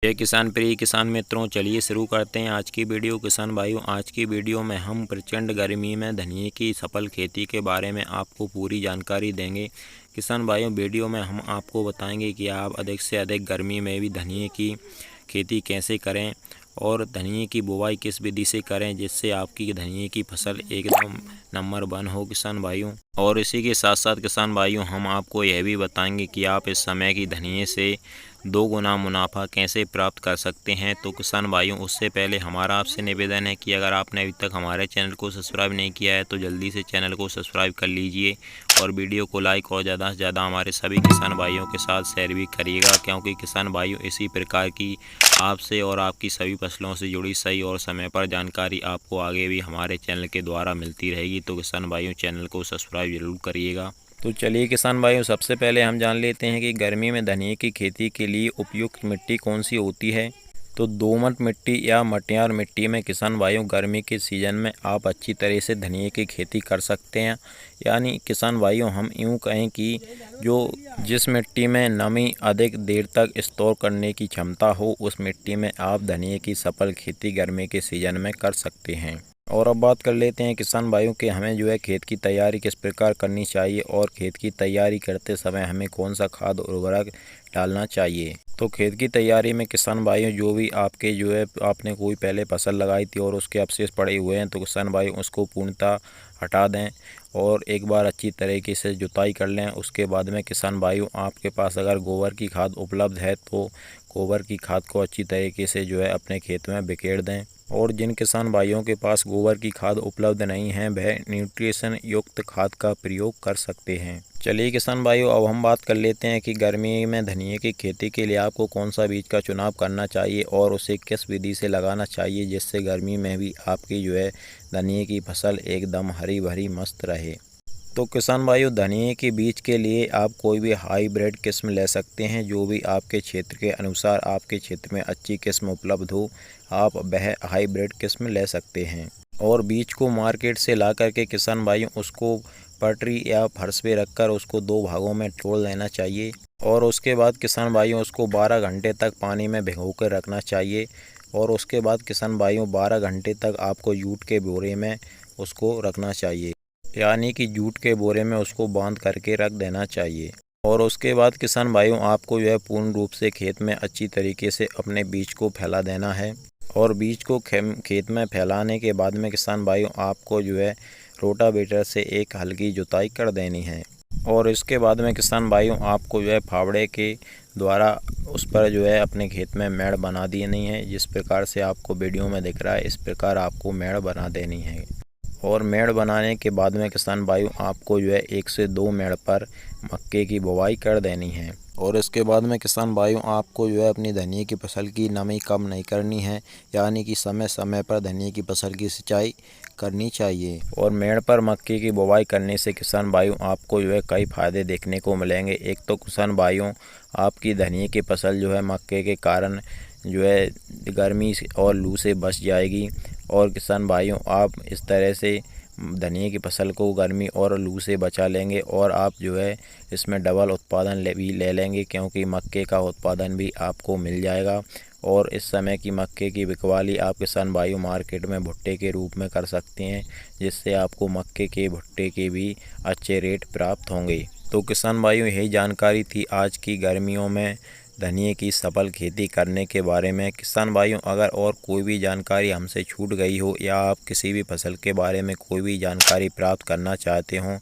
जय किसान प्रिय किसान मित्रों, चलिए शुरू करते हैं आज की वीडियो। किसान भाइयों, आज की वीडियो में हम प्रचंड गर्मी में धनिये की सफल खेती के बारे में आपको पूरी जानकारी देंगे। किसान भाइयों, वीडियो में हम आपको बताएंगे कि आप अधिक से अधिक गर्मी में भी धनिये की खेती कैसे करें और धनिये की बुवाई किस विधि से करें जिससे आपकी धनिये की फसल एकदम नंबर 1 हो किसान भाइयों। और इसी के साथ साथ किसान भाइयों, हम आपको यह भी बताएंगे कि आप इस समय की धनिये से 2 गुना मुनाफा कैसे प्राप्त कर सकते हैं। तो किसान भाइयों, उससे पहले हमारा आपसे निवेदन है कि अगर आपने अभी तक हमारे चैनल को सब्सक्राइब नहीं किया है तो जल्दी से चैनल को सब्सक्राइब कर लीजिए और वीडियो को लाइक और ज़्यादा से ज़्यादा हमारे सभी किसान भाइयों के साथ शेयर भी करिएगा, क्योंकि किसान भाइयों इसी प्रकार की आपसे और आपकी सभी फसलों से जुड़ी सही और समय पर जानकारी आपको आगे भी हमारे चैनल के द्वारा मिलती रहेगी। तो किसान भाइयों, चैनल को सब्सक्राइब जरूर करिएगा। तो चलिए किसान भाइयों, सबसे पहले हम जान लेते हैं कि गर्मी में धनिये की खेती के लिए उपयुक्त मिट्टी कौन सी होती है। तो दोमट मिट्टी या मटियार मिट्टी में किसान भाइयों गर्मी के सीज़न में आप अच्छी तरह से धनिये की खेती कर सकते हैं। यानी किसान भाइयों, हम यूँ कहें कि जिस मिट्टी में नमी अधिक देर तक स्टोर करने की क्षमता हो, उस मिट्टी में आप धनिये की सफल खेती गर्मी के सीज़न में कर सकते हैं। और अब बात कर लेते हैं किसान भाइयों कि हमें खेत की तैयारी किस प्रकार करनी चाहिए और खेत की तैयारी करते समय हमें कौन सा खाद उर्वरक डालना चाहिए। तो खेत की तैयारी में किसान भाइयों, जो भी आपके आपने कोई पहले फसल लगाई थी और उसके अवशेष पड़े हुए हैं, तो किसान भाइयों उसको पूर्णतः हटा दें और एक बार अच्छी तरीके से जुताई कर लें। उसके बाद में किसान भाइयों, आपके पास अगर गोबर की खाद उपलब्ध है तो गोबर की खाद को अच्छी तरीके से अपने खेत में बिखेर दें। और जिन किसान भाइयों के पास गोबर की खाद उपलब्ध नहीं है, वह न्यूट्रिशन युक्त खाद का प्रयोग कर सकते हैं। चलिए किसान भाइयों, अब हम बात कर लेते हैं कि गर्मी में धनिये की खेती के लिए आपको कौन सा बीज का चुनाव करना चाहिए और उसे किस विधि से लगाना चाहिए जिससे गर्मी में भी आपकी धनिये की फसल एकदम हरी भरी मस्त रहे। तो किसान भाइयों, धनिये के बीज के लिए आप कोई भी हाईब्रिड किस्म ले सकते हैं। जो भी आपके क्षेत्र के अनुसार आपके क्षेत्र में अच्छी किस्म उपलब्ध हो, आप वह हाईब्रिड किस्म ले सकते हैं। और बीज को मार्केट से ला करके किसान भाइयों उसको पटरी या फर्श पे रखकर उसको 2 भागों में तोड़ लेना चाहिए। और उसके बाद किसान भाइयों उसको 12 घंटे तक पानी में भिगो कर रखना चाहिए। और उसके बाद किसान भाइयों 12 घंटे तक आपको जूट के बोरे में उसको रखना चाहिए, यानी कि जूट के बोरे में उसको बांध करके रख देना चाहिए। और उसके बाद किसान भाइयों आपको पूर्ण रूप से खेत में अच्छी तरीके से अपने बीज को फैला देना है। और बीज को खेत में फैलाने के बाद में किसान भाइयों आपको रोटावेटर से एक हल्की जुताई कर देनी है। और इसके बाद में किसान भाइयों आपको फावड़े के द्वारा उस पर अपने खेत में मेड़ बना देनी है। जिस प्रकार से आपको वीडियो में दिख रहा है, इस प्रकार आपको मेड़ बना देनी है। और मेड़ बनाने के बाद में किसान भाइयों आपको 1 से 2 मेड़ पर मक्के की बुवाई कर देनी है। और इसके बाद में किसान भाइयों आपको अपनी धनिये की फसल की नमी कम नहीं करनी है, यानी कि समय समय पर धनिये की फसल की सिंचाई करनी चाहिए। और मेड़ पर मक्के की बुवाई करने से किसान भाइयों आपको कई फायदे देखने को मिलेंगे। एक तो किसान भाइयों आपकी धनिये की फसल मक्के के कारण गर्मी और लू से बच जाएगी। और किसान भाइयों आप इस तरह से धनिये की फसल को गर्मी और लू से बचा लेंगे और आप इसमें डबल उत्पादन भी ले लेंगे, क्योंकि मक्के का उत्पादन भी आपको मिल जाएगा। और इस समय की मक्के की बिकवाली आप किसान भाइयों मार्केट में भुट्टे के रूप में कर सकते हैं, जिससे आपको मक्के के भुट्टे के भी अच्छे रेट प्राप्त होंगे। तो किसान भाइयों यही जानकारी थी आज की गर्मियों में धनिये की सफल खेती करने के बारे में। किसान भाइयों अगर और कोई भी जानकारी हमसे छूट गई हो या आप किसी भी फसल के बारे में कोई भी जानकारी प्राप्त करना चाहते हों,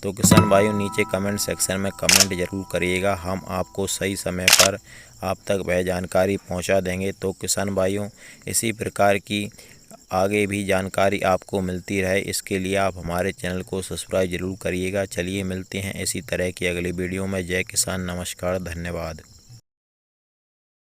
तो किसान भाइयों नीचे कमेंट सेक्शन में कमेंट ज़रूर करिएगा। हम आपको सही समय पर आप तक वह जानकारी पहुंचा देंगे। तो किसान भाइयों इसी प्रकार की आगे भी जानकारी आपको मिलती रहे, इसके लिए आप हमारे चैनल को सब्सक्राइब ज़रूर करिएगा। चलिए मिलते हैं इसी तरह की अगली वीडियो में। जय किसान, नमस्कार, धन्यवाद।